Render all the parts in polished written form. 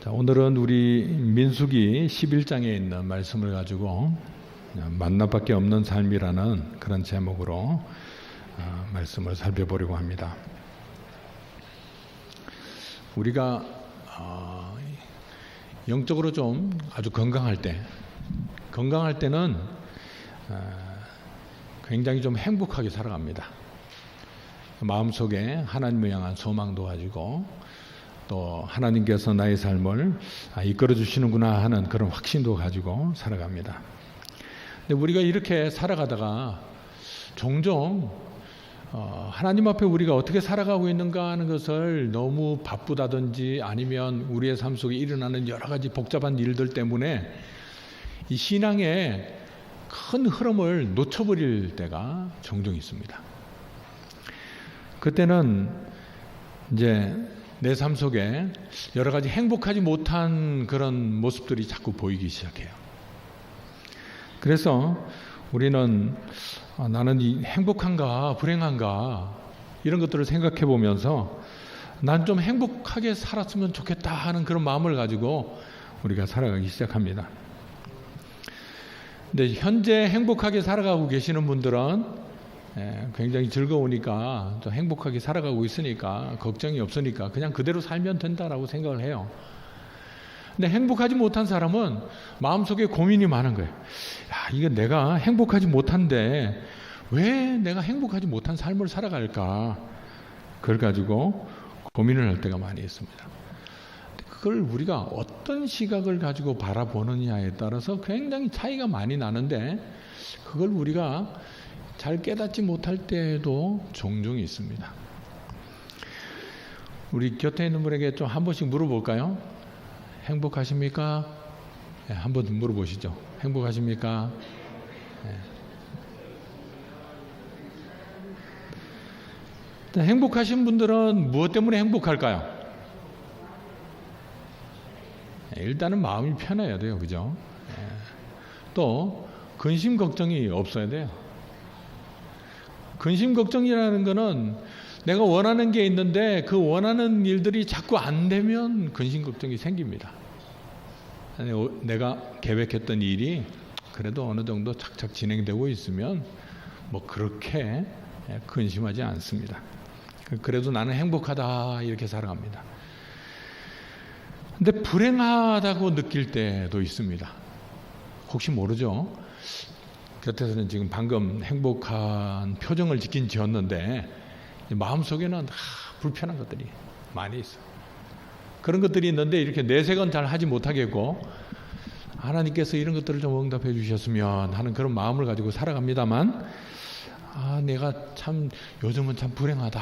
자, 오늘은 우리 민수기 11장에 있는 말씀을 가지고 만나밖에 없는 삶이라는 그런 제목으로 말씀을 살펴보려고 합니다. 우리가 영적으로 좀 아주 건강할 때는 굉장히 좀 행복하게 살아갑니다. 마음속에 하나님을 향한 소망도 가지고 또 하나님께서 나의 삶을 이끌어 주시는구나 하는 그런 확신도 가지고 살아갑니다. 근데 우리가 이렇게 살아가다가 종종 하나님 앞에 우리가 어떻게 살아가고 있는가 하는 것을 너무 바쁘다든지 아니면 우리의 삶 속에 일어나는 여러 가지 복잡한 일들 때문에 이 신앙의 큰 흐름을 놓쳐버릴 때가 종종 있습니다. 그때는 이제 내 삶 속에 여러 가지 행복하지 못한 그런 모습들이 자꾸 보이기 시작해요. 그래서 우리는 나는 행복한가 불행한가 이런 것들을 생각해 보면서 난 좀 행복하게 살았으면 좋겠다 하는 그런 마음을 가지고 우리가 살아가기 시작합니다. 근데 현재 행복하게 살아가고 계시는 분들은 굉장히 즐거우니까 또 행복하게 살아가고 있으니까 걱정이 없으니까 그냥 그대로 살면 된다라고 생각을 해요. 근데 행복하지 못한 사람은 마음속에 고민이 많은 거예요. 야, 이거 내가 행복하지 못한데 왜 내가 행복하지 못한 삶을 살아갈까? 그걸 가지고 고민을 할 때가 많이 있습니다. 그걸 우리가 어떤 시각을 가지고 바라보느냐에 따라서 굉장히 차이가 많이 나는데 그걸 우리가 잘 깨닫지 못할 때도 종종 있습니다. 우리 곁에 있는 분에게 좀 한 번씩 물어볼까요? 행복하십니까? 네, 한번 물어보시죠. 행복하십니까? 네. 행복하신 분들은 무엇 때문에 행복할까요? 일단은 마음이 편해야 돼요. 그죠? 또 근심 걱정이 없어야 돼요. 근심 걱정이라는 거는 내가 원하는 게 있는데 그 원하는 일들이 자꾸 안 되면 근심 걱정이 생깁니다. 내가 계획했던 일이 그래도 어느 정도 착착 진행되고 있으면 뭐 그렇게 근심하지 않습니다. 그래도 나는 행복하다 이렇게 살아갑니다. 근데 불행하다고 느낄 때도 있습니다. 혹시 모르죠? 곁에서는 지금 방금 행복한 표정을 짓긴 지었는데 마음속에는 불편한 것들이 많이 있어요. 그런 것들이 있는데 이렇게 내색은 잘 하지 못하겠고 하나님께서 이런 것들을 좀 응답해 주셨으면 하는 그런 마음을 가지고 살아갑니다만 내가 참 요즘은 참 불행하다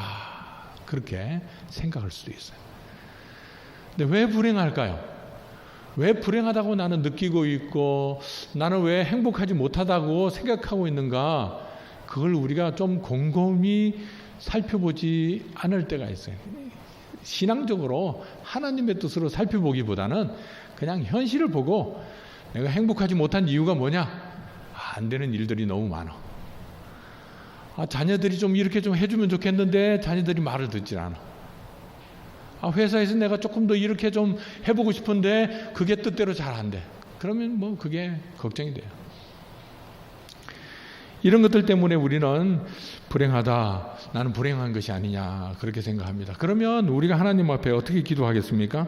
그렇게 생각할 수도 있어요. 근데 왜 불행할까요? 왜 불행하다고 나는 느끼고 있고 나는 왜 행복하지 못하다고 생각하고 있는가? 그걸 우리가 좀 곰곰이 살펴보지 않을 때가 있어요. 신앙적으로 하나님의 뜻으로 살펴보기보다는 그냥 현실을 보고 내가 행복하지 못한 이유가 뭐냐? 안 되는 일들이 너무 많아. 자녀들이 좀 이렇게 좀 해주면 좋겠는데 자녀들이 말을 듣질 않아. 회사에서 내가 조금 더 이렇게 좀 해보고 싶은데 그게 뜻대로 잘 안 돼. 그러면 뭐 그게 걱정이 돼요. 이런 것들 때문에 우리는 불행하다. 나는 불행한 것이 아니냐. 그렇게 생각합니다. 그러면 우리가 하나님 앞에 어떻게 기도하겠습니까?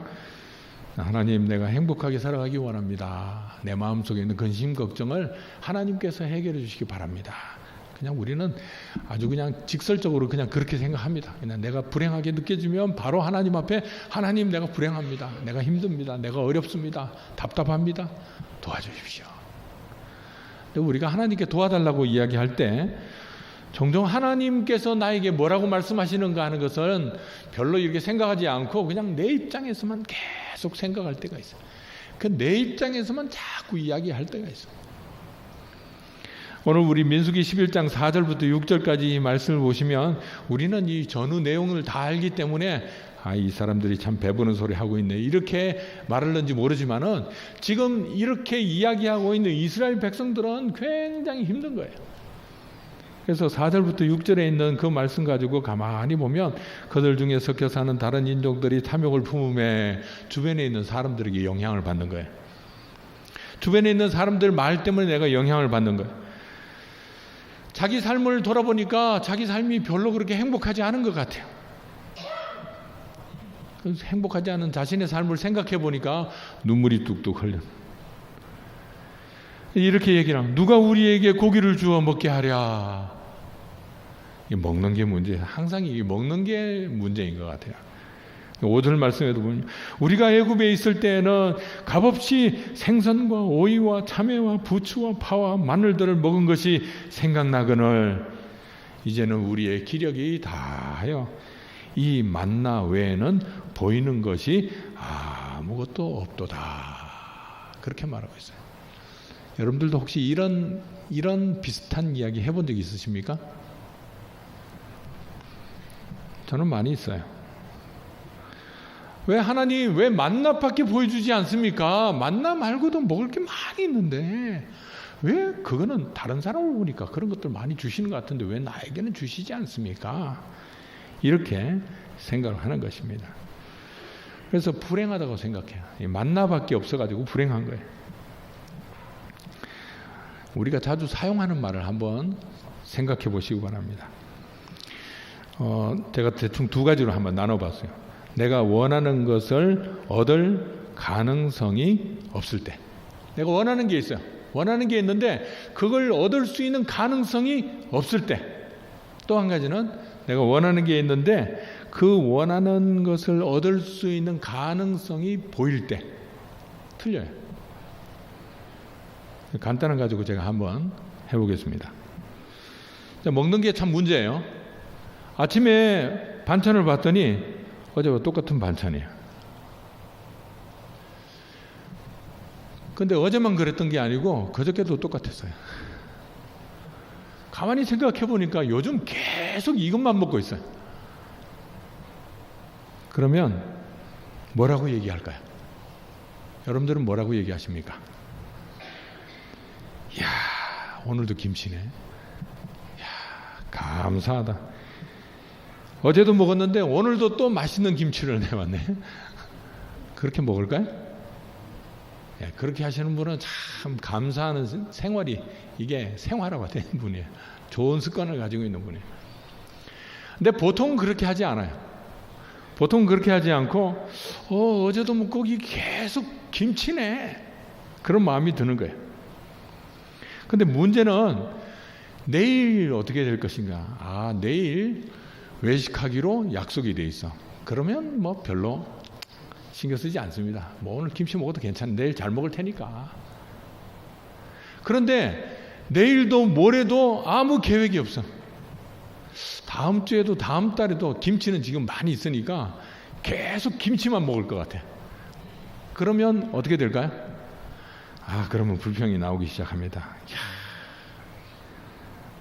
하나님, 내가 행복하게 살아가기 원합니다. 내 마음속에 있는 근심 걱정을 하나님께서 해결해 주시기 바랍니다. 그냥 우리는 아주 그냥 직설적으로 그냥 그렇게 생각합니다. 그냥 내가 불행하게 느껴지면 바로 하나님 앞에 하나님 내가 불행합니다. 내가 힘듭니다. 내가 어렵습니다. 답답합니다. 도와주십시오. 근데 우리가 하나님께 도와달라고 이야기할 때 종종 하나님께서 나에게 뭐라고 말씀하시는가 하는 것은 별로 이렇게 생각하지 않고 그냥 내 입장에서만 계속 생각할 때가 있어요. 그 내 입장에서만 자꾸 이야기할 때가 있어요. 오늘 우리 민수기 11장 4절부터 6절까지 이 말씀을 보시면 우리는 이 전후 내용을 다 알기 때문에 이 사람들이 참 배부른 소리 하고 있네 이렇게 말을는지 모르지만은 지금 이렇게 이야기하고 있는 이스라엘 백성들은 굉장히 힘든 거예요. 그래서 4절부터 6절에 있는 그 말씀 가지고 가만히 보면 그들 중에 섞여 사는 다른 인종들이 탐욕을 품음에 주변에 있는 사람들에게 영향을 받는 거예요. 주변에 있는 사람들 말 때문에 내가 영향을 받는 거예요. 자기 삶을 돌아보니까 자기 삶이 별로 그렇게 행복하지 않은 것 같아요. 행복하지 않은 자신의 삶을 생각해 보니까 눈물이 뚝뚝 흘려. 이렇게 얘기를 합니다. 누가 우리에게 고기를 주어 먹게 하랴. 이 먹는 게 문제예요. 항상 이 먹는 게 문제인 것 같아요. 5절 말씀에도 보면 우리가 애굽에 있을 때에는 값없이 생선과 오이와 참외와 부추와 파와 마늘들을 먹은 것이 생각나거늘 이제는 우리의 기력이 다하여 이 만나 외에는 보이는 것이 아무것도 없도다. 그렇게 말하고 있어요. 여러분들도 혹시 이런 비슷한 이야기 해본 적 있으십니까? 저는 많이 있어요. 왜 하나님 왜 만나밖에 보여주지 않습니까? 만나 말고도 먹을 게 많이 있는데 왜 그거는 다른 사람을 보니까 그런 것들 많이 주시는 것 같은데 왜 나에게는 주시지 않습니까? 이렇게 생각을 하는 것입니다. 그래서 불행하다고 생각해요. 만나밖에 없어가지고 불행한 거예요. 우리가 자주 사용하는 말을 한번 생각해 보시기 바랍니다. 제가 대충 두 가지로 한번 나눠봤어요. 내가 원하는 것을 얻을 가능성이 없을 때. 내가 원하는 게 있어요. 원하는 게 있는데 그걸 얻을 수 있는 가능성이 없을 때. 또 한 가지는 내가 원하는 게 있는데 그 원하는 것을 얻을 수 있는 가능성이 보일 때. 틀려요. 간단한 가지고 제가 한번 해보겠습니다. 먹는 게 참 문제예요. 아침에 반찬을 봤더니 어제와 똑같은 반찬이에요. 근데 어제만 그랬던 게 아니고 그저께도 똑같았어요. 가만히 생각해 보니까 요즘 계속 이것만 먹고 있어요. 그러면 뭐라고 얘기할까요? 여러분들은 뭐라고 얘기하십니까? 이야, 오늘도 김치네. 이야, 감사하다. 어제도 먹었는데 오늘도 또 맛있는 김치를 내왔네. 그렇게 먹을까요? 예, 그렇게 하시는 분은 참 감사하는 생활이 이게 생활화가 되는 분이에요. 좋은 습관을 가지고 있는 분이에요. 근데 보통은 그렇게 하지 않아요. 보통은 그렇게 하지 않고 어제도 먹고 계속 김치네. 그런 마음이 드는 거예요. 근데 문제는 내일 어떻게 될 것인가. 내일 외식하기로 약속이 돼 있어. 그러면 뭐 별로 신경 쓰지 않습니다. 뭐 오늘 김치 먹어도 괜찮은데 내일 잘 먹을 테니까. 그런데 내일도 모레도 아무 계획이 없어. 다음 주에도 다음 달에도 김치는 지금 많이 있으니까 계속 김치만 먹을 것 같아. 그러면 어떻게 될까요? 그러면 불평이 나오기 시작합니다.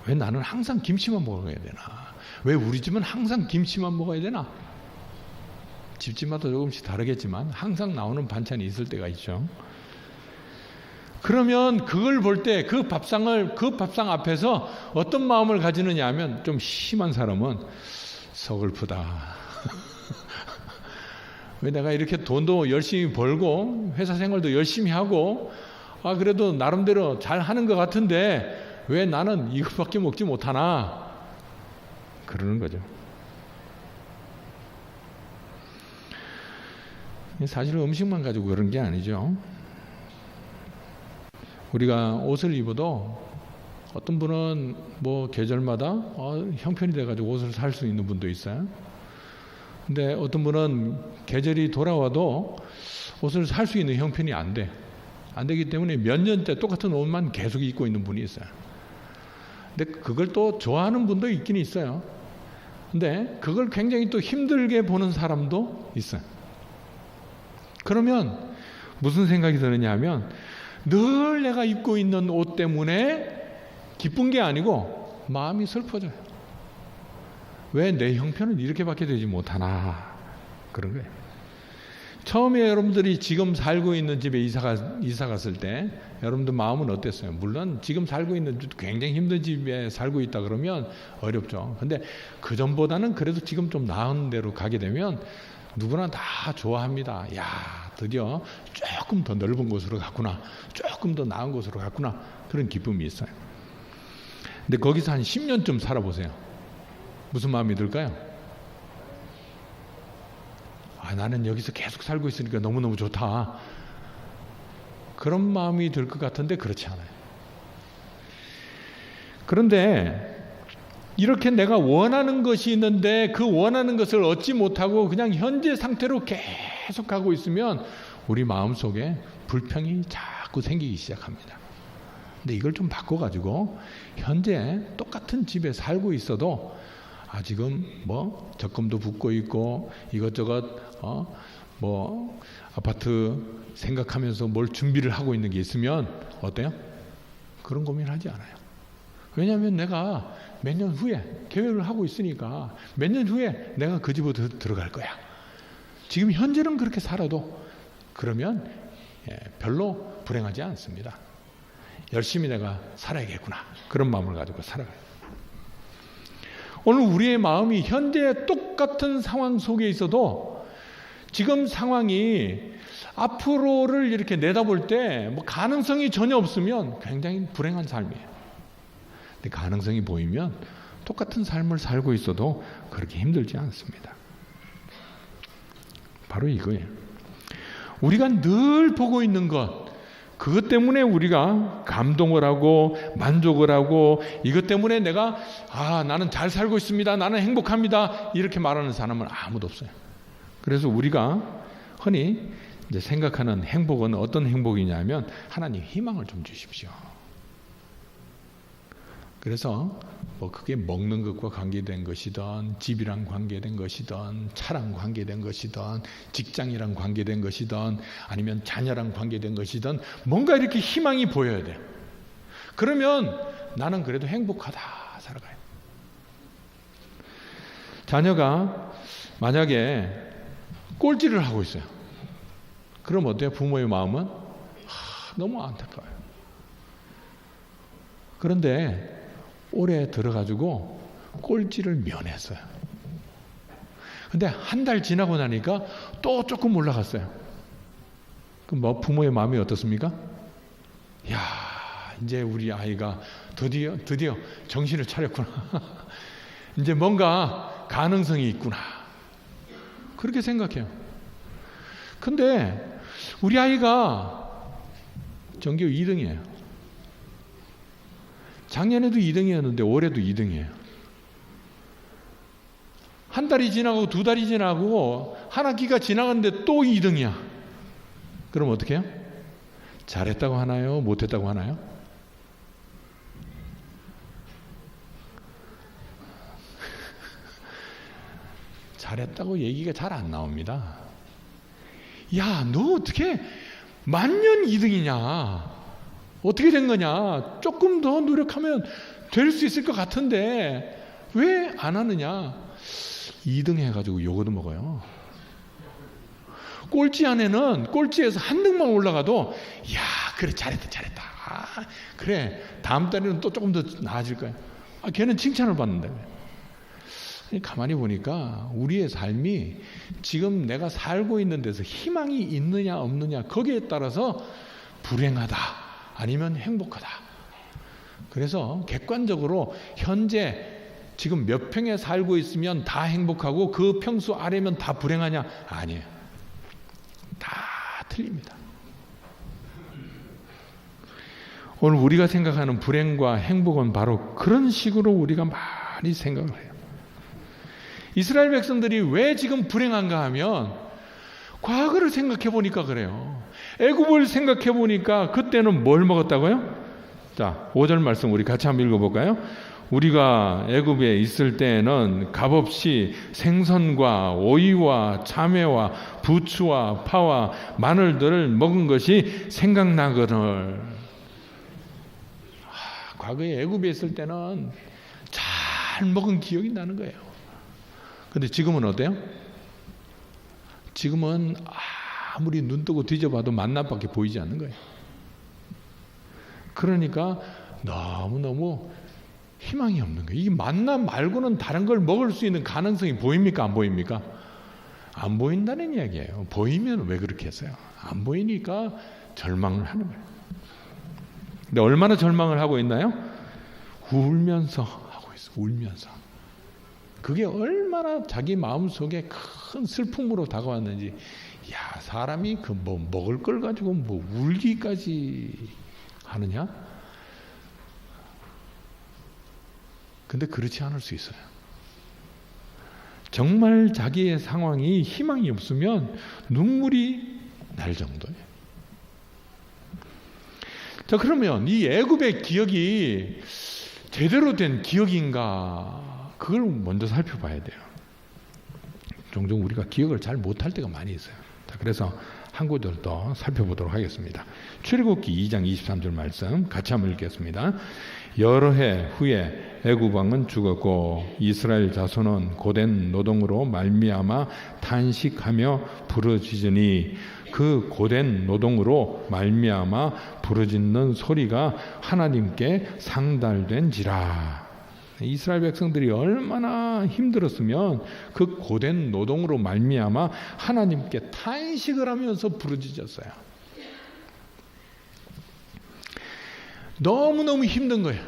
왜 나는 항상 김치만 먹어야 되나? 왜 우리 집은 항상 김치만 먹어야 되나? 집집마다 조금씩 다르겠지만 항상 나오는 반찬이 있을 때가 있죠. 그러면 그걸 볼 때 그 밥상 앞에서 어떤 마음을 가지느냐 하면 좀 심한 사람은 서글프다. 왜 내가 이렇게 돈도 열심히 벌고 회사 생활도 열심히 하고 그래도 나름대로 잘 하는 것 같은데 왜 나는 이것밖에 먹지 못하나? 그러는 거죠. 사실 음식만 가지고 그런 게 아니죠. 우리가 옷을 입어도 어떤 분은 뭐 계절마다 형편이 돼가지고 옷을 살 수 있는 분도 있어요. 근데 어떤 분은 계절이 돌아와도 옷을 살 수 있는 형편이 안 돼. 안 되기 때문에 몇 년째 똑같은 옷만 계속 입고 있는 분이 있어요. 근데 그걸 또 좋아하는 분도 있긴 있어요. 근데 그걸 굉장히 또 힘들게 보는 사람도 있어요. 그러면 무슨 생각이 드느냐 하면 늘 내가 입고 있는 옷 때문에 기쁜 게 아니고 마음이 슬퍼져요. 왜 내 형편은 이렇게밖에 되지 못하나? 그런 거예요. 처음에 여러분들이 지금 살고 있는 집에 이사 갔을 때 여러분들 마음은 어땠어요? 물론 지금 살고 있는 굉장히 힘든 집에 살고 있다 그러면 어렵죠. 근데 그 전보다는 그래도 지금 좀 나은 데로 가게 되면 누구나 다 좋아합니다. 야, 드디어 조금 더 넓은 곳으로 갔구나. 조금 더 나은 곳으로 갔구나. 그런 기쁨이 있어요. 근데 거기서 한 10년쯤 살아보세요. 무슨 마음이 들까요? 나는 여기서 계속 살고 있으니까 너무너무 좋다. 그런 마음이 들 것 같은데 그렇지 않아요. 그런데 이렇게 내가 원하는 것이 있는데 그 원하는 것을 얻지 못하고 그냥 현재 상태로 계속 가고 있으면 우리 마음속에 불평이 자꾸 생기기 시작합니다. 근데 이걸 좀 바꿔가지고 현재 똑같은 집에 살고 있어도 지금 뭐 적금도 붙고 있고 이것저것 뭐 아파트 생각하면서 뭘 준비를 하고 있는 게 있으면 어때요? 그런 고민하지 않아요. 왜냐하면 내가 몇 년 후에 계획을 하고 있으니까 몇 년 후에 내가 그 집으로 들어갈 거야. 지금 현재는 그렇게 살아도 그러면 별로 불행하지 않습니다. 열심히 내가 살아야겠구나. 그런 마음을 가지고 살아가요. 오늘 우리의 마음이 현재 똑같은 상황 속에 있어도 지금 상황이 앞으로를 이렇게 내다볼 때 뭐 가능성이 전혀 없으면 굉장히 불행한 삶이에요. 근데 가능성이 보이면 똑같은 삶을 살고 있어도 그렇게 힘들지 않습니다. 바로 이거예요. 우리가 늘 보고 있는 것, 그것 때문에 우리가 감동을 하고 만족을 하고 이것 때문에 내가 나는 잘 살고 있습니다. 나는 행복합니다. 이렇게 말하는 사람은 아무도 없어요. 그래서 우리가 흔히 이제 생각하는 행복은 어떤 행복이냐면 하나님 희망을 좀 주십시오. 그래서 뭐 그게 먹는 것과 관계된 것이든 집이랑 관계된 것이든 차랑 관계된 것이든 직장이랑 관계된 것이든 아니면 자녀랑 관계된 것이든 뭔가 이렇게 희망이 보여야 돼요. 그러면 나는 그래도 행복하다 살아가요. 자녀가 만약에 꼴찌를 하고 있어요. 그럼 어때요? 부모의 마음은 너무 안타까워요. 그런데 올해 들어가지고 꼴찌를 면했어요. 근데 한 달 지나고 나니까 또 조금 올라갔어요. 그럼 뭐 부모의 마음이 어떻습니까? 야, 이제 우리 아이가 드디어 정신을 차렸구나. 이제 뭔가 가능성이 있구나. 그렇게 생각해요. 근데 우리 아이가 전교 2등이에요. 작년에도 2등이었는데 올해도 2등이에요. 한 달이 지나고 두 달이 지나고 한 학기가 지나갔는데 또 2등이야. 그럼 어떻게 해요? 잘했다고 하나요? 못했다고 하나요? 잘했다고 얘기가 잘 안 나옵니다. 야, 너 어떻게 만년 2등이냐? 어떻게 된 거냐? 조금 더 노력하면 될 수 있을 것 같은데 왜 안 하느냐? 2등 해가지고 요거도 먹어요. 꼴찌 안에는 꼴찌에서 한 등만 올라가도 야, 그래 잘했다. 그래 다음 달에는 또 조금 더 나아질 거야. 걔는 칭찬을 받는다. 가만히 보니까 우리의 삶이 지금 내가 살고 있는 데서 희망이 있느냐 없느냐 거기에 따라서 불행하다 아니면 행복하다. 그래서 객관적으로 현재 지금 몇 평에 살고 있으면 다 행복하고 그 평수 아래면 다 불행하냐? 아니에요. 다 틀립니다. 오늘 우리가 생각하는 불행과 행복은 바로 그런 식으로 우리가 많이 생각을 해요. 이스라엘 백성들이 왜 지금 불행한가 하면 과거를 생각해 보니까 그래요. 애굽을 생각해 보니까 그때는 뭘 먹었다고요? 자, 5절 말씀 우리 같이 한번 읽어볼까요? 우리가 애굽에 있을 때에는 값없이 생선과 오이와 참외와 부추와 파와 마늘들을 먹은 것이 생각나거늘. 과거에 애굽에 있을 때는 잘 먹은 기억이 나는 거예요. 근데 지금은 어때요? 지금은 아무리 눈 뜨고 뒤져봐도 만나밖에 보이지 않는 거예요. 그러니까 너무너무 희망이 없는 거예요. 이 만나 말고는 다른 걸 먹을 수 있는 가능성이 보입니까? 안 보입니까? 안 보인다는 이야기예요. 보이면 왜 그렇게 했어요? 안 보이니까 절망을 하는 거예요. 근데 얼마나 절망을 하고 있나요? 울면서 하고 있어. 울면서. 그게 얼마나 자기 마음속에 큰 슬픔으로 다가왔는지. 야, 사람이 그 뭐 먹을 걸 가지고 뭐 울기까지 하느냐? 근데 그렇지 않을 수 있어요. 정말 자기의 상황이 희망이 없으면 눈물이 날 정도예요. 자, 그러면 이 애굽의 기억이 제대로 된 기억인가? 그걸 먼저 살펴봐야 돼요. 종종 우리가 기억을 잘 못할 때가 많이 있어요. 자, 그래서 한 구절 더 살펴보도록 하겠습니다. 출애굽기 2장 23절 말씀 같이 한번 읽겠습니다. 여러 해 후에 애굽 왕은 죽었고 이스라엘 자손은 고된 노동으로 말미암아 탄식하며 부르짖으니 그 고된 노동으로 말미암아 부르짖는 소리가 하나님께 상달된지라. 이스라엘 백성들이 얼마나 힘들었으면 그 고된 노동으로 말미암아 하나님께 탄식을 하면서 부르짖었어요. 너무너무 힘든 거예요.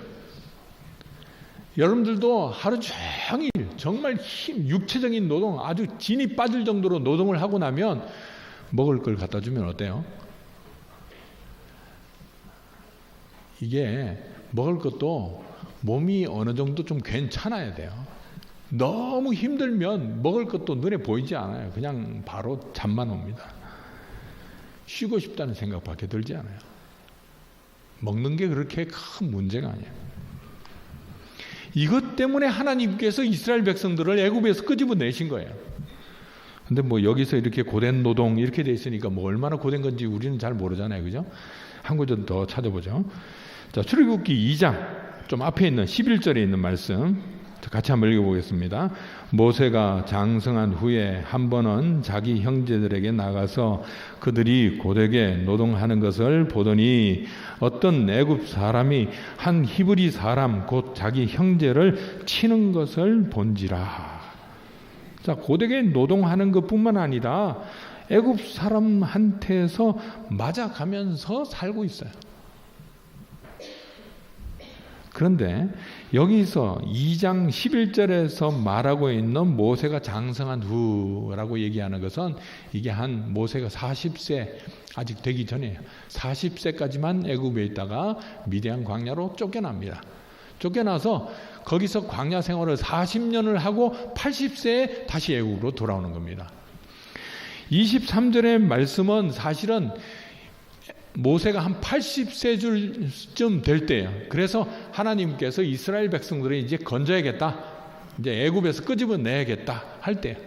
여러분들도 하루 종일 정말 육체적인 노동, 아주 진이 빠질 정도로 노동을 하고 나면 먹을 걸 갖다 주면 어때요? 이게 먹을 것도 몸이 어느 정도 좀 괜찮아야 돼요. 너무 힘들면 먹을 것도 눈에 보이지 않아요. 그냥 바로 잠만 옵니다. 쉬고 싶다는 생각밖에 들지 않아요. 먹는 게 그렇게 큰 문제가 아니에요. 이것 때문에 하나님께서 이스라엘 백성들을 애굽에서 끄집어내신 거예요. 근데 뭐 여기서 이렇게 고된 노동 이렇게 돼 있으니까 뭐 얼마나 고된 건지 우리는 잘 모르잖아요. 그죠? 한 구절 더 찾아보죠. 자, 출애굽기 2장 좀 앞에 있는 11절에 있는 말씀 같이 한번 읽어보겠습니다. 모세가 장성한 후에 한 번은 자기 형제들에게 나가서 그들이 고되게 노동하는 것을 보더니 어떤 애굽 사람이 한 히브리 사람 곧 자기 형제를 치는 것을 본지라. 자, 고되게 노동하는 것뿐만 아니라 애굽 사람한테서 맞아가면서 살고 있어요. 그런데 여기서 2장 11절에서 말하고 있는 모세가 장성한 후라고 얘기하는 것은 이게 한 모세가 40세 아직 되기 전이에요. 40세까지만 애굽에 있다가 미디안 광야로 쫓겨납니다. 쫓겨나서 거기서 광야 생활을 40년을 하고 80세에 다시 애굽으로 돌아오는 겁니다. 23절의 말씀은 사실은 모세가 한 80세쯤 될 때예요. 그래서 하나님께서 이스라엘 백성들을 이제 건져야겠다, 이제 애굽에서 끄집어내야겠다 할 때예요.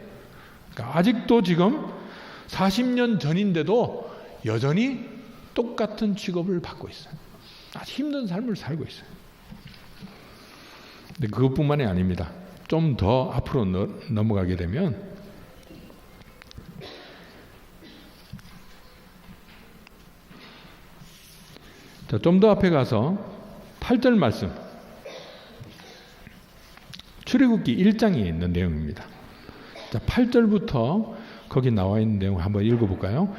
그러니까 아직도 지금 40년 전인데도 여전히 똑같은 직업을 받고 있어요. 아주 힘든 삶을 살고 있어요. 근데 그것뿐만이 아닙니다. 좀 더 앞으로 넘어가게 되면 좀 더 앞에 가서 8절 말씀, 출애굽기 1장에 있는 내용입니다. 자, 8절부터 거기 나와 있는 내용 한번 읽어볼까요?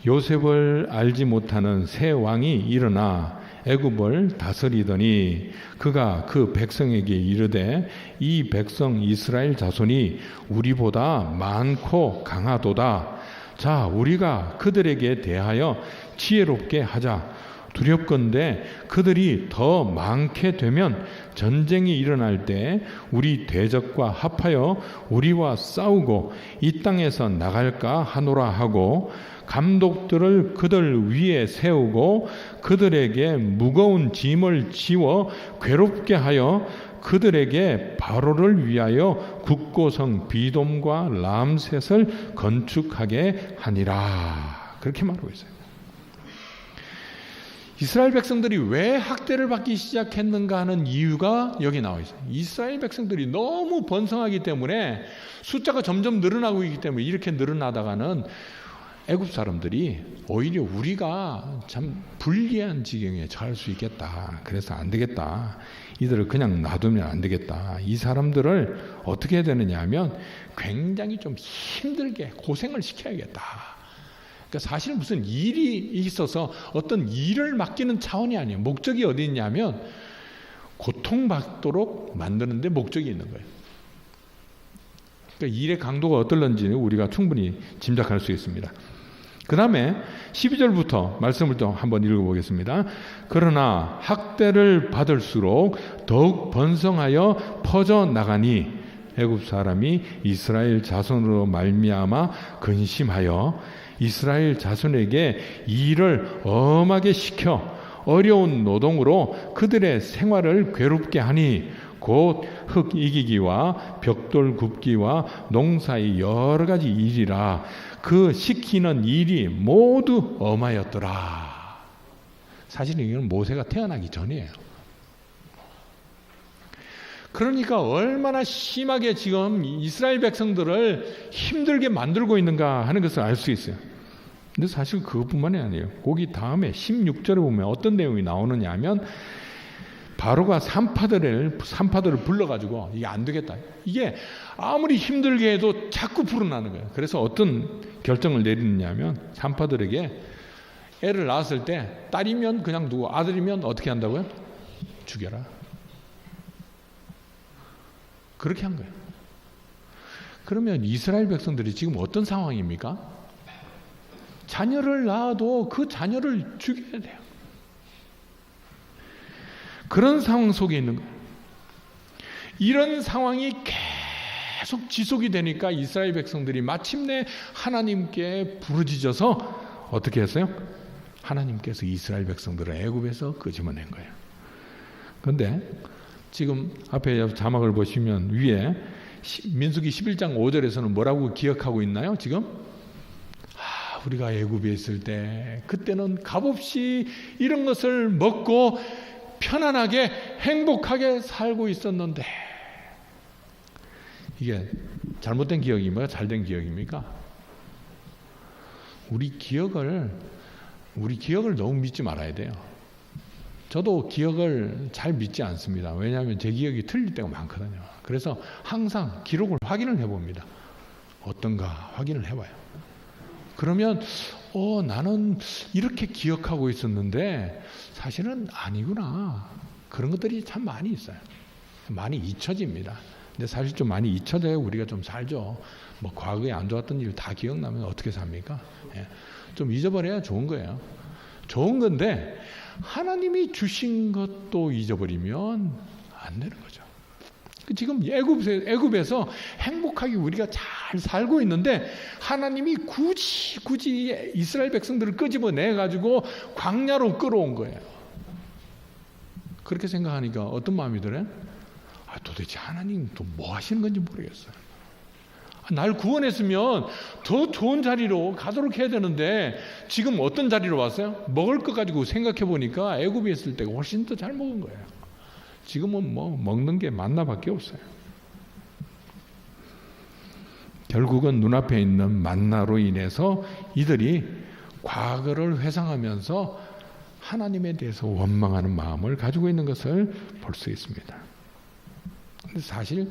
요셉을 알지 못하는 새 왕이 일어나 애굽을 다스리더니 그가 그 백성에게 이르되 이 백성 이스라엘 자손이 우리보다 많고 강하도다. 자, 우리가 그들에게 대하여 지혜롭게 하자. 두렵건대 그들이 더 많게 되면 전쟁이 일어날 때 우리 대적과 합하여 우리와 싸우고 이 땅에서 나갈까 하노라 하고 감독들을 그들 위에 세우고 그들에게 무거운 짐을 지워 괴롭게 하여 그들에게 바로를 위하여 국고성 비돔과 람셋을 건축하게 하니라. 그렇게 말하고 있어요. 이스라엘 백성들이 왜 학대를 받기 시작했는가 하는 이유가 여기 나와 있어요. 이스라엘 백성들이 너무 번성하기 때문에 숫자가 점점 늘어나고 있기 때문에 이렇게 늘어나다가는 애굽 사람들이 오히려 우리가 참 불리한 지경에 처할 수 있겠다. 그래서 안 되겠다. 이들을 그냥 놔두면 안 되겠다. 이 사람들을 어떻게 해야 되느냐 하면 굉장히 좀 힘들게 고생을 시켜야겠다. 그러니까 사실 무슨 일이 있어서 어떤 일을 맡기는 차원이 아니에요. 목적이 어디 있냐면 고통받도록 만드는데 목적이 있는 거예요. 그러니까 일의 강도가 어떨런지는 우리가 충분히 짐작할 수 있습니다. 그 다음에 12절부터 말씀을 또 한번 읽어보겠습니다. 그러나 학대를 받을수록 더욱 번성하여 퍼져나가니 애굽 사람이 이스라엘 자손으로 말미암아 근심하여 이스라엘 자손에게 일을 엄하게 시켜 어려운 노동으로 그들의 생활을 괴롭게 하니 곧 흙 이기기와 벽돌 굽기와 농사의 여러 가지 일이라 그 시키는 일이 모두 엄하였더라. 사실은 이건 모세가 태어나기 전이에요. 그러니까 얼마나 심하게 지금 이스라엘 백성들을 힘들게 만들고 있는가 하는 것을 알 수 있어요. 근데 사실 그것뿐만이 아니에요. 거기 다음에 16절에 보면 어떤 내용이 나오느냐 하면 바로가 산파들을 불러가지고 이게 안 되겠다. 이게 아무리 힘들게 해도 자꾸 불어나는 거예요. 그래서 어떤 결정을 내리느냐 하면 산파들에게 애를 낳았을 때 딸이면 그냥 두고 아들이면 어떻게 한다고요? 죽여라. 그렇게 한 거예요. 그러면 이스라엘 백성들이 지금 어떤 상황입니까? 자녀를 낳아도 그 자녀를 죽여야 돼요. 그런 상황 속에 있는 거예요. 이런 상황이 계속 지속이 되니까 이스라엘 백성들이 마침내 하나님께 부르짖어서 어떻게 했어요? 하나님께서 이스라엘 백성들을 애굽에서 끄집어낸 거예요. 그런데 지금 앞에 자막을 보시면 위에 민수기 11장 5절에서는 뭐라고 기억하고 있나요? 지금? 우리가 애굽에 있을 때 그때는 값없이 이런 것을 먹고 편안하게 행복하게 살고 있었는데 이게 잘못된 기억입니까? 잘된 기억입니까? 우리 기억을 너무 믿지 말아야 돼요. 저도 기억을 잘 믿지 않습니다. 왜냐하면 제 기억이 틀릴 때가 많거든요. 그래서 항상 기록을 확인을 해봅니다. 어떤가 확인을 해봐요. 그러면 나는 이렇게 기억하고 있었는데 사실은 아니구나. 그런 것들이 참 많이 있어요. 많이 잊혀집니다. 근데 사실 좀 많이 잊혀져야 우리가 좀 살죠. 뭐 과거에 안 좋았던 일 다 기억나면 어떻게 삽니까? 예. 좀 잊어버려야 좋은 거예요. 좋은 건데 하나님이 주신 것도 잊어버리면 안 되는 거죠. 지금 애굽에서 행복하게 우리가 잘 살고 있는데 하나님이 굳이 이스라엘 백성들을 끄집어내 가지고 광야로 끌어온 거예요. 그렇게 생각하니까 어떤 마음이 들어요? 도대체 하나님 또 뭐 하시는 건지 모르겠어요. 날 구원했으면 더 좋은 자리로 가도록 해야 되는데 지금 어떤 자리로 왔어요? 먹을 것 가지고 생각해 보니까 애굽에 있을 때가 훨씬 더 잘 먹은 거예요. 지금은 뭐 먹는 게 만나밖에 없어요. 결국은 눈앞에 있는 만나로 인해서 이들이 과거를 회상하면서 하나님에 대해서 원망하는 마음을 가지고 있는 것을 볼 수 있습니다. 근데 사실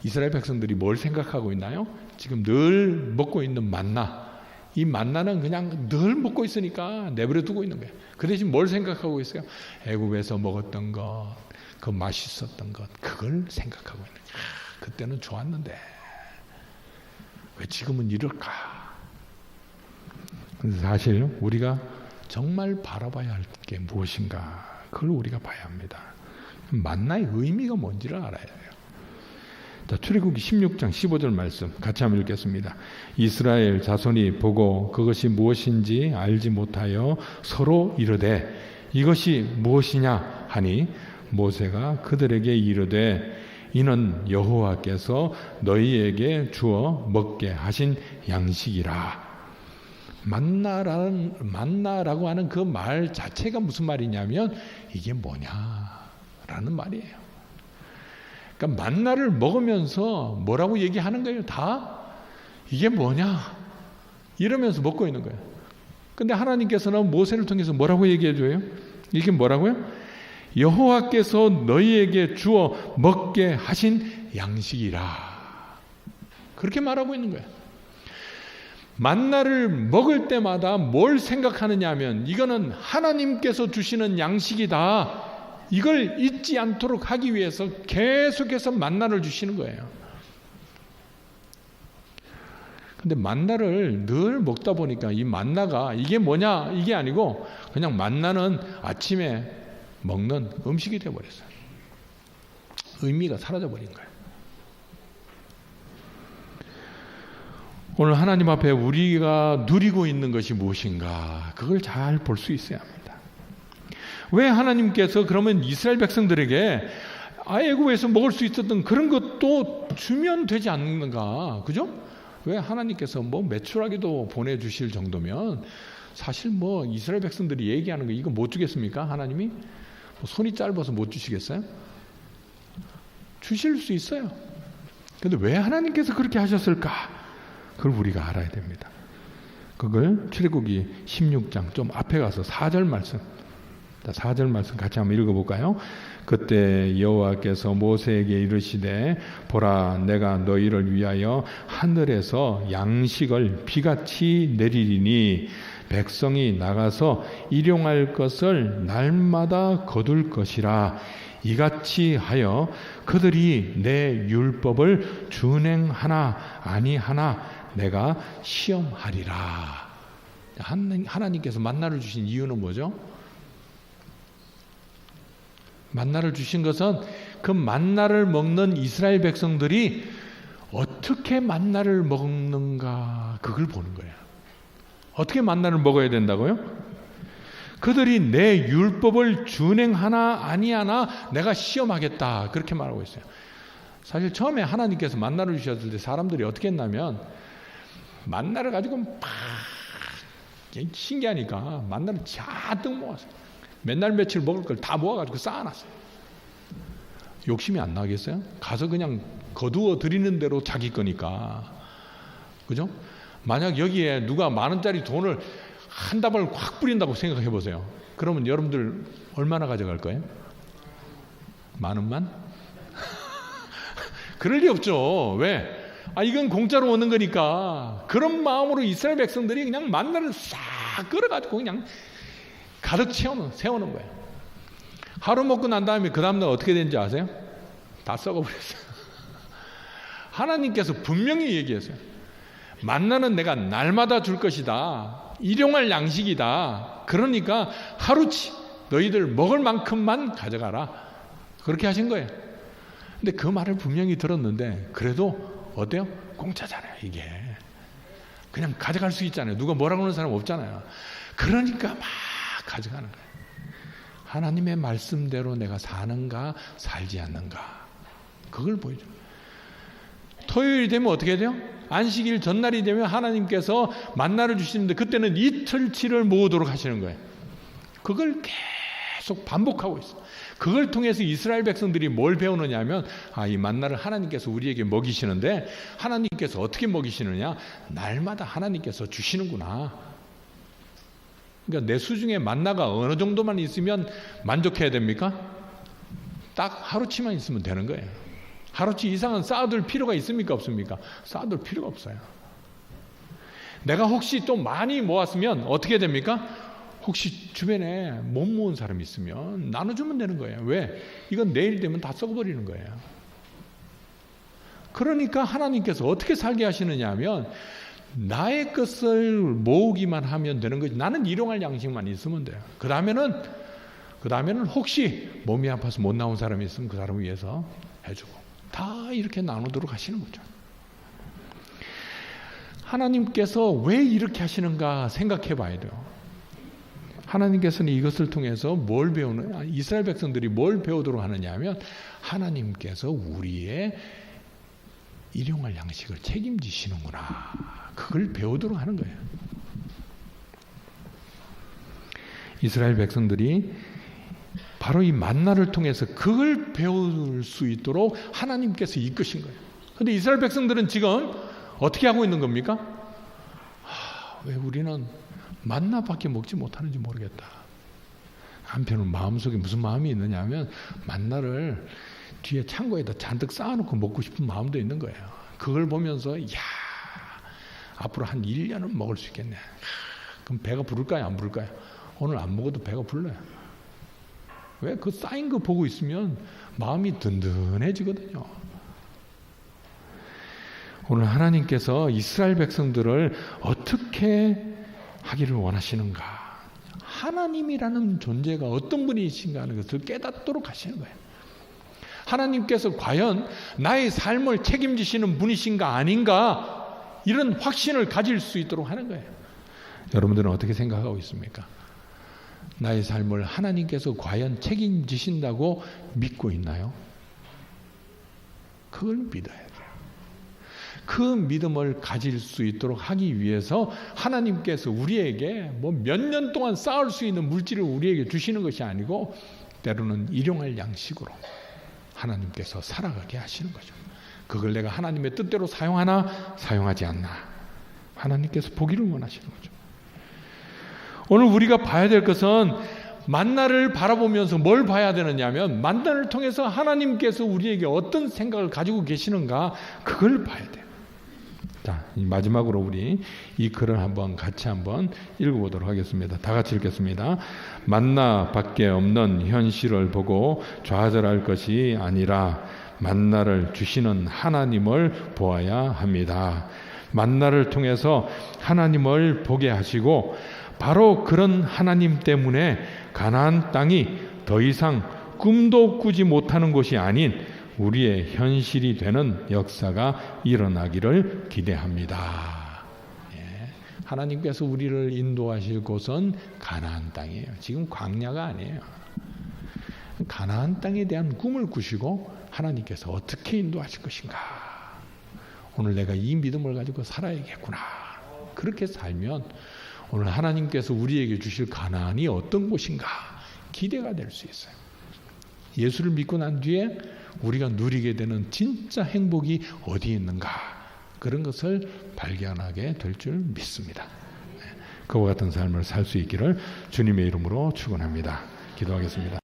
이스라엘 백성들이 뭘 생각하고 있나요? 지금 늘 먹고 있는 만나, 이 만나는 그냥 늘 먹고 있으니까 내버려 두고 있는 거예요. 그 대신 뭘 생각하고 있어요? 애굽에서 먹었던 것, 그 맛있었던 것, 그걸 생각하고 있는 거예요. 그때는 좋았는데 왜 지금은 이럴까? 사실 우리가 정말 바라봐야 할 게 무엇인가, 그걸 우리가 봐야 합니다. 만나의 의미가 뭔지를 알아야 돼요. 자, 출애굽기 16장 15절 말씀 같이 한번 읽겠습니다. 이스라엘 자손이 보고 그것이 무엇인지 알지 못하여 서로 이르되 이것이 무엇이냐 하니 모세가 그들에게 이르되 이는 여호와께서 너희에게 주어 먹게 하신 양식이라. 만나라고 하는 그 말 자체가 무슨 말이냐면 이게 뭐냐라는 말이에요. 그러니까 만나를 먹으면서 뭐라고 얘기하는 거예요? 다 이게 뭐냐? 이러면서 먹고 있는 거예요. 근데 하나님께서는 모세를 통해서 뭐라고 얘기해 줘요? 이게 뭐라고요? 여호와께서 너희에게 주어 먹게 하신 양식이라. 그렇게 말하고 있는 거예요. 만나를 먹을 때마다 뭘 생각하느냐 하면 이거는 하나님께서 주시는 양식이다. 이걸 잊지 않도록 하기 위해서 계속해서 만나를 주시는 거예요. 근데 만나를 늘 먹다 보니까 이 만나가 이게 뭐냐 이게 아니고 그냥 만나는 아침에 먹는 음식이 되어버렸어요. 의미가 사라져버린 거예요. 오늘 하나님 앞에 우리가 누리고 있는 것이 무엇인가 그걸 잘 볼 수 있어야 합니다. 왜 하나님께서 그러면 이스라엘 백성들에게 애굽에서 먹을 수 있었던 그런 것도 주면 되지 않는가? 그죠? 왜 하나님께서 뭐 메추라기도 보내주실 정도면 사실 뭐 이스라엘 백성들이 얘기하는 거 이거 못 주겠습니까? 하나님이? 뭐 손이 짧아서 못 주시겠어요? 주실 수 있어요. 근데 왜 하나님께서 그렇게 하셨을까? 그걸 우리가 알아야 됩니다. 그걸 출애굽기 16장 좀 앞에 가서 4절 말씀, 4절 말씀 같이 한번 읽어볼까요? 그때 여호와께서 모세에게 이르시되 보라 내가 너희를 위하여 하늘에서 양식을 비같이 내리리니 백성이 나가서 일용할 것을 날마다 거둘 것이라. 이같이 하여 그들이 내 율법을 준행하나 아니하나 내가 시험하리라. 하나님께서 만나를 주신 이유는 뭐죠? 만나를 주신 것은 그 만나를 먹는 이스라엘 백성들이 어떻게 만나를 먹는가 그걸 보는 거예요. 어떻게 만나를 먹어야 된다고요? 그들이 내 율법을 준행하나 아니하나 내가 시험하겠다 그렇게 말하고 있어요. 사실 처음에 하나님께서 만나를 주셨을 때 사람들이 어떻게 했냐면 만나를 가지고 막 신기하니까 만나를 잔뜩 모았어요. 맨날 며칠 먹을 걸 다 모아가지고 쌓아놨어요. 욕심이 안 나겠어요? 가서 그냥 거두어 드리는 대로 자기 거니까. 그죠? 만약 여기에 누가 10,000원짜리 돈을 한 다발을 확 뿌린다고 생각해 보세요. 그러면 여러분들 얼마나 가져갈 거예요? 10,000원만? 그럴 리 없죠. 왜? 이건 공짜로 오는 거니까. 그런 마음으로 이스라엘 백성들이 그냥 만나를 싹 끌어가지고 그냥 가득 세우는 거예요. 하루 먹고 난 다음에 그 다음날 어떻게 되는지 아세요? 다 썩어버렸어요. 하나님께서 분명히 얘기했어요. 만나는 내가 날마다 줄 것이다. 일용할 양식이다. 그러니까 하루치 너희들 먹을 만큼만 가져가라. 그렇게 하신 거예요. 근데 그 말을 분명히 들었는데 그래도 어때요? 공짜잖아요. 이게 그냥 가져갈 수 있잖아요. 누가 뭐라고 하는 사람 없잖아요. 그러니까 막 가져가는 거예요. 하나님의 말씀대로 내가 사는가 살지 않는가 그걸 보여줘요. 토요일이 되면 어떻게 돼요? 안식일 전날이 되면 하나님께서 만나를 주시는데 그때는 이틀치를 모으도록 하시는 거예요. 그걸 계속 반복하고 있어요. 그걸 통해서 이스라엘 백성들이 뭘 배우느냐 하면 이 만나를 하나님께서 우리에게 먹이시는데 하나님께서 어떻게 먹이시느냐 날마다 하나님께서 주시는구나. 그러니까 내 수중에 만나가 어느 정도만 있으면 만족해야 됩니까? 딱 하루치만 있으면 되는 거예요. 하루치 이상은 쌓아둘 필요가 있습니까? 없습니까? 쌓아둘 필요가 없어요. 내가 혹시 또 많이 모았으면 어떻게 됩니까? 혹시 주변에 못 모은 사람이 있으면 나눠주면 되는 거예요. 왜? 이건 내일 되면 다 썩어버리는 거예요. 그러니까 하나님께서 어떻게 살게 하시느냐 하면 나의 것을 모으기만 하면 되는 거지. 나는 일용할 양식만 있으면 돼요. 그 다음에는 혹시 몸이 아파서 못 나온 사람이 있으면 그 사람을 위해서 해주고 다 이렇게 나누도록 하시는 거죠. 하나님께서 왜 이렇게 하시는가 생각해 봐야 돼요. 하나님께서는 이것을 통해서 뭘 배우느냐, 이스라엘 백성들이 뭘 배우도록 하느냐 하면 하나님께서 우리의 일용할 양식을 책임지시는구나. 그걸 배우도록 하는 거예요. 이스라엘 백성들이 바로 이 만나를 통해서 그걸 배울 수 있도록 하나님께서 이끄신 거예요. 그런데 이스라엘 백성들은 지금 어떻게 하고 있는 겁니까? 왜 우리는 만나밖에 먹지 못하는지 모르겠다. 한편은 마음속에 무슨 마음이 있느냐 하면 만나를 뒤에 창고에다 잔뜩 쌓아놓고 먹고 싶은 마음도 있는 거예요. 그걸 보면서 앞으로 한 1년은 먹을 수 있겠네. 그럼 배가 부를까요? 안 부를까요? 오늘 안 먹어도 배가 불러요. 왜? 그 쌓인 거 보고 있으면 마음이 든든해지거든요. 오늘 하나님께서 이스라엘 백성들을 어떻게 하기를 원하시는가? 하나님이라는 존재가 어떤 분이신가 하는 것을 깨닫도록 하시는 거예요. 하나님께서 과연 나의 삶을 책임지시는 분이신가 아닌가, 이런 확신을 가질 수 있도록 하는 거예요. 여러분들은 어떻게 생각하고 있습니까? 나의 삶을 하나님께서 과연 책임지신다고 믿고 있나요? 그걸 믿어야 돼요. 그 믿음을 가질 수 있도록 하기 위해서 하나님께서 우리에게 몇 년 동안 쌓을 수 있는 물질을 우리에게 주시는 것이 아니고, 때로는 일용할 양식으로 하나님께서 살아가게 하시는 거죠. 그걸 내가 하나님의 뜻대로 사용하나 사용하지 않나, 하나님께서 보기를 원하시는 거죠. 오늘 우리가 봐야 될 것은 만나를 바라보면서 뭘 봐야 되느냐 하면, 만나를 통해서 하나님께서 우리에게 어떤 생각을 가지고 계시는가, 그걸 봐야 돼요. 자, 마지막으로 우리 이 글을 같이 한번 읽어보도록 하겠습니다. 다 같이 읽겠습니다. 만나밖에 없는 현실을 보고 좌절할 것이 아니라 만나를 주시는 하나님을 보아야 합니다. 만나를 통해서 하나님을 보게 하시고, 바로 그런 하나님 때문에 가나안 땅이 더 이상 꿈도 꾸지 못하는 곳이 아닌 우리의 현실이 되는 역사가 일어나기를 기대합니다. 하나님께서 우리를 인도하실 곳은 가나안 땅이에요. 지금 광야가 아니에요. 가나안 땅에 대한 꿈을 꾸시고 하나님께서 어떻게 인도하실 것인가. 오늘 내가 이 믿음을 가지고 살아야겠구나. 그렇게 살면 오늘 하나님께서 우리에게 주실 가나안이 어떤 곳인가 기대가 될 수 있어요. 예수를 믿고 난 뒤에 우리가 누리게 되는 진짜 행복이 어디에 있는가, 그런 것을 발견하게 될 줄 믿습니다. 그와 같은 삶을 살 수 있기를 주님의 이름으로 축원합니다. 기도하겠습니다.